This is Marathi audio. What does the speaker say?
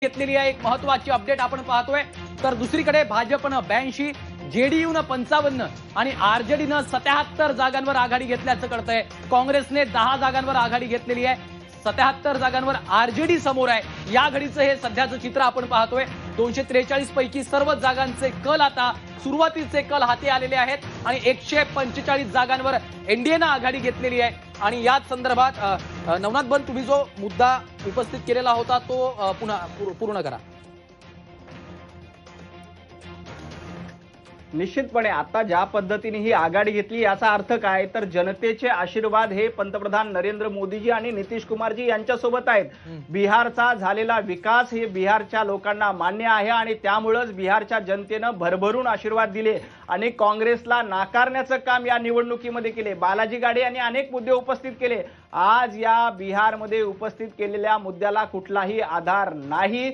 घेतलेली आहे एक महत्त्वाची अपडेट आपण पाहतोय। तर दुसरीकडे भाजपनं 82, जेडीयूनं 55 आणि आरजेडीनं 77 जागांवर आघाडी घेतल्याचं कळतंय। काँग्रेसने 10 जागांवर आघाडी घेतलेली आहे। 77 जागांवर आरजेडी समोर आहे। या घडीचं हे सध्याचं चित्र आपण पाहतोय। 243 पैकी सर्व जागांचे कल आता सुरुवातीचे कल हाती आलेले आहेत आणि 145 जागांवर एनडीएनं आघाडी घेतलेली आहे। आणि याच संदर्भात नवनाथ बन, तुम्ही जो मुद्दा उपस्थित केलेला होता तो पुन्हा पूर्ण करा। निश्चितपणे आता ज्या पद्धतीने ही आघाडी घेतली याचा अर्थ काय, तर जनतेचे आशीर्वाद हे पंतप्रधान नरेंद्र मोदीजी आणि नितीश कुमारजी यांच्यासोबत आहेत। बिहारचा झालेला विकास हे बिहारच्या लोकांना मान्य आहे आणि त्यामुळेच बिहारच्या जनतेनं भरभरून आशीर्वाद दिले आणि काँग्रेसला नाकारण्याचं काम या निवडणुकीमध्ये केले। बालाजी गाडे यांनी अनेक मुद्दे उपस्थित केले। आज या बिहारमध्ये उपस्थित केलेल्या मुद्द्याला कुठलाही आधार नाही।